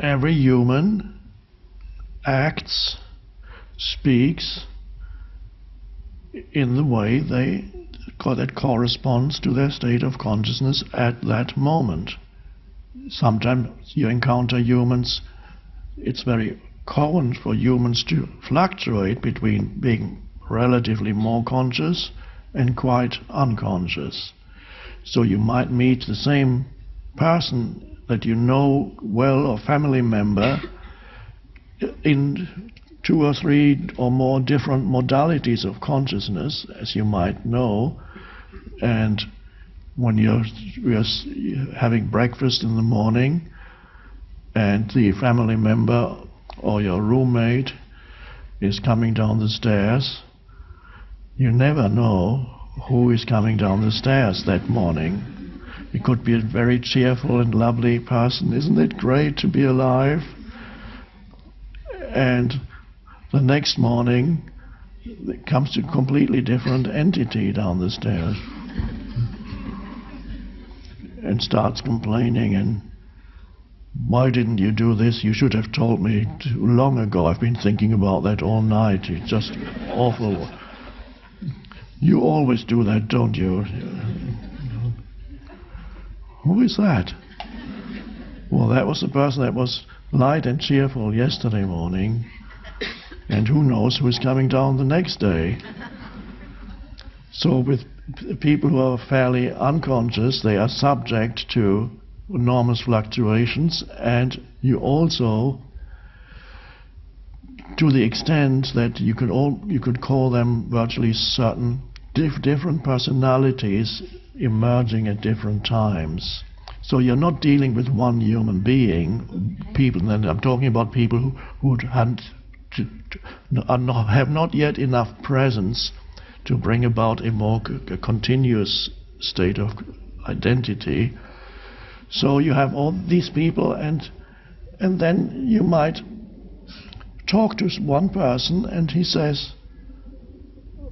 every human acts, speaks in the way that corresponds to their state of consciousness at that moment. Sometimes you encounter humans, it's very common for humans to fluctuate between being relatively more conscious and quite unconscious. So you might meet the same person that you know well, or family member, in 2 or 3 or more different modalities of consciousness, as you might know. And when you're having breakfast in the morning and the family member or your roommate is coming down the stairs, you never know who is coming down the stairs that morning. It could be a very cheerful and lovely person. Isn't it great to be alive? And the next morning it comes to a completely different entity down the stairs and starts complaining, and why didn't you do this? You should have told me too long ago. I've been thinking about that all night. It's just awful. You always do that, don't you? Who is that? Well, that was the person that was light and cheerful yesterday morning, and who knows who is coming down the next day. So with people who are fairly unconscious, they are subject to enormous fluctuations, and you also, to the extent that you could call them virtually certain different personalities emerging at different times. So you're not dealing with one human being. People, and I'm talking about people who have not yet enough presence to bring about a more continuous state of identity. So you have all these people, and then you might talk to one person and he says,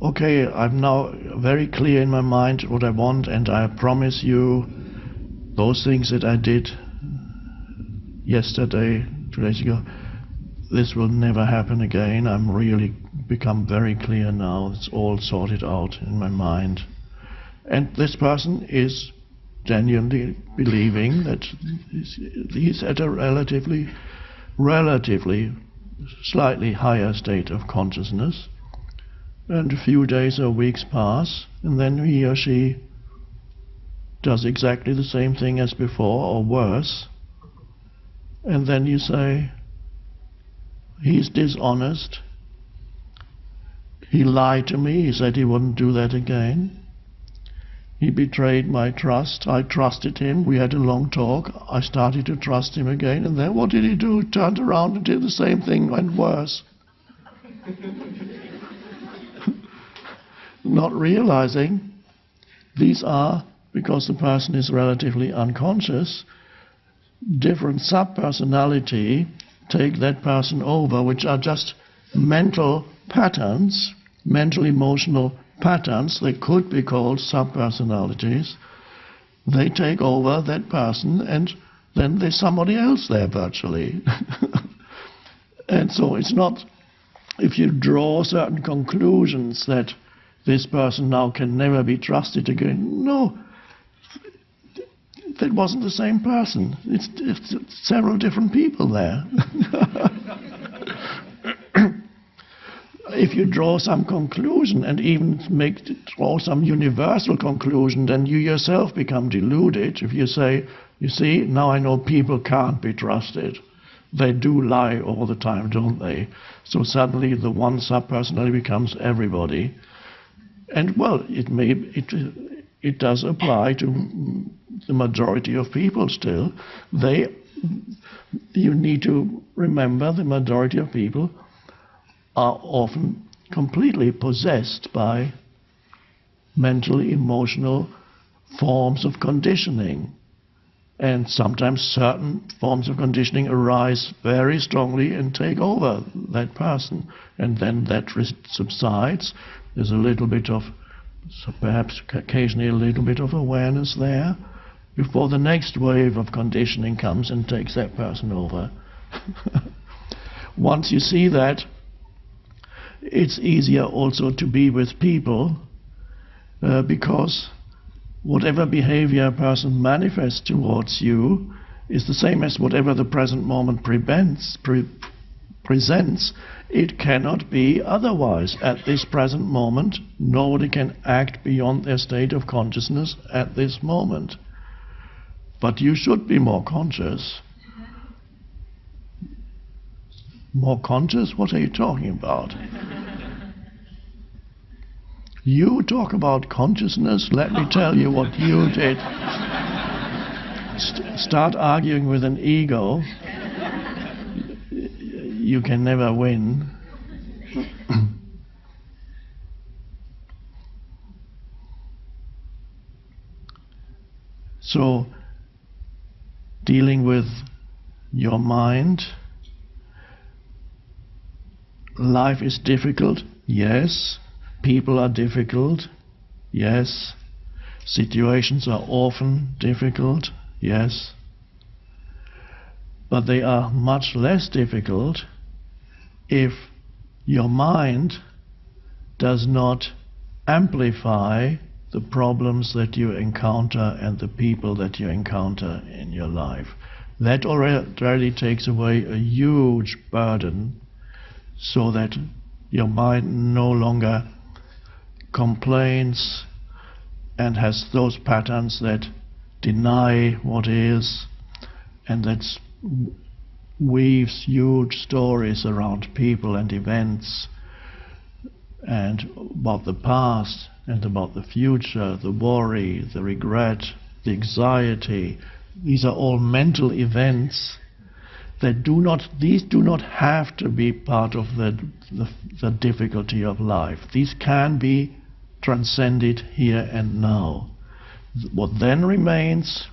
okay, I'm now very clear in my mind what I want, and I promise you those things that I did yesterday, 2 days ago, this will never happen again. I'm really become very clear now. It's all sorted out in my mind. And this person is genuinely believing that he's at a relatively slightly higher state of consciousness. And a few days or weeks pass, and then he or she does exactly the same thing as before, or worse. And then you say, he's dishonest. He lied to me. He said he wouldn't do that again. He betrayed my trust. I trusted him. We had a long talk. I started to trust him again. And then what did he do? He turned around and did the same thing and worse. Not realizing these are, because the person is relatively unconscious, different subpersonality take that person over, which are just mental patterns, mental emotional patterns. They could be called subpersonalities. They take over that person, and then there's somebody else there virtually. And so it's not, if you draw certain conclusions that this person now can never be trusted again. No, that wasn't the same person. It's several different people there. If you draw some conclusion, and even draw some universal conclusion, then you yourself become deluded. If you say, you see, now I know people can't be trusted. They do lie all the time, don't they? So suddenly the one subpersonality becomes everybody. And well, it does apply to the majority of people still. You need to remember the majority of people are often completely possessed by mental, emotional forms of conditioning. And sometimes certain forms of conditioning arise very strongly and take over that person. And then that subsides. There's a little bit of, perhaps occasionally a little bit of awareness there, before the next wave of conditioning comes and takes that person over. Once you see that, it's easier also to be with people, because whatever behavior a person manifests towards you is the same as whatever the present moment presents. It cannot be otherwise. At this present moment, nobody can act beyond their state of consciousness at this moment. But you should be more conscious. More conscious? What are you talking about? You talk about consciousness, let me tell you what you did. Start arguing with an ego. You can never win. So, dealing with your mind, life is difficult, yes. People are difficult, yes. Situations are often difficult, yes. But they are much less difficult if your mind does not amplify the problems that you encounter and the people that you encounter in your life. That already takes away a huge burden, so that your mind no longer complains and has those patterns that deny what is, and that weaves huge stories around people and events and about the past and about the future, the worry, the regret, the anxiety. These are all mental events that do not have to be part of the difficulty of life. These can be transcended here and now. What then remains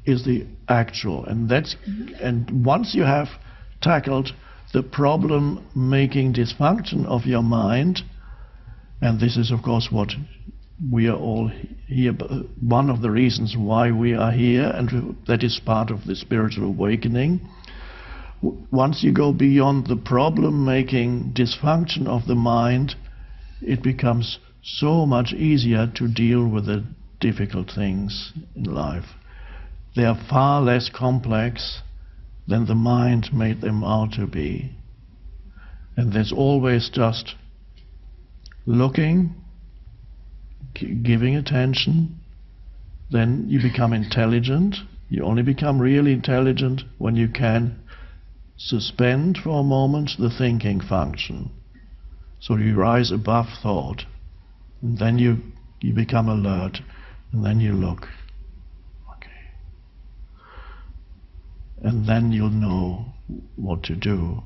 is the actual, and once you have tackled the problem-making dysfunction of your mind, and this is of course what we are all here, one of the reasons why we are here, and that is part of the spiritual awakening. Once you go beyond the problem-making dysfunction of the mind, it becomes so much easier to deal with the difficult things in life. They are far less complex than the mind made them out to be. And there's always just looking, giving attention, then you become intelligent. You only become really intelligent when you can suspend for a moment the thinking function. So you rise above thought, and then you become alert, and then you look. Okay. And then you'll know what to do.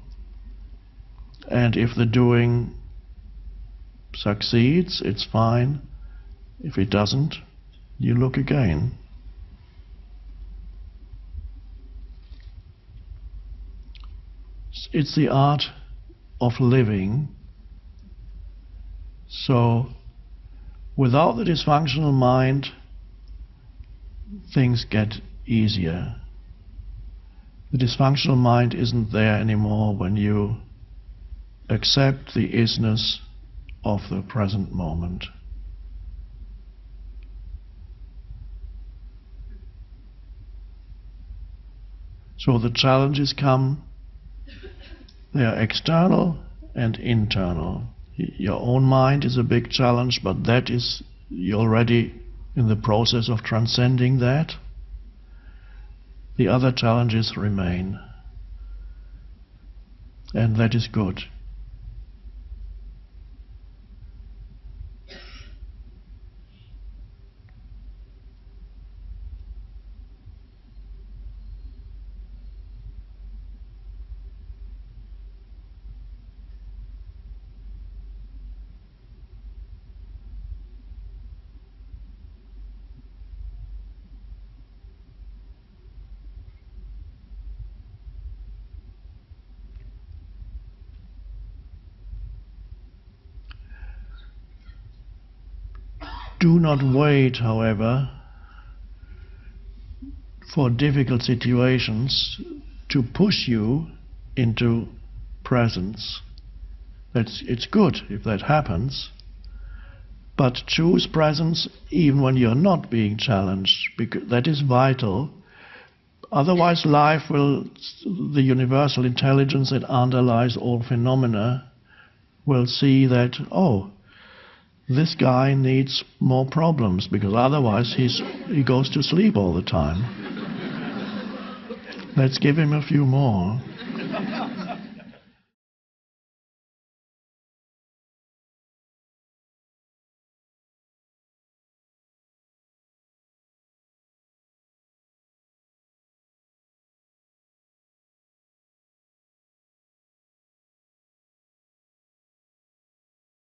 And if the doing succeeds, it's fine. If it doesn't, you look again. It's the art of living. So, without the dysfunctional mind, things get easier. The dysfunctional mind isn't there anymore when you accept the isness of the present moment. So the challenges come. They are external and internal. Your own mind is a big challenge, but that is, you're already in the process of transcending that. The other challenges remain, and that is good. Do not wait, however, for difficult situations to push you into presence. It's good if that happens, but choose presence even when you're not being challenged, because that is vital. Otherwise life will, the universal intelligence that underlies all phenomena, will see that, oh, this guy needs more problems, because otherwise he goes to sleep all the time. Let's give him a few more.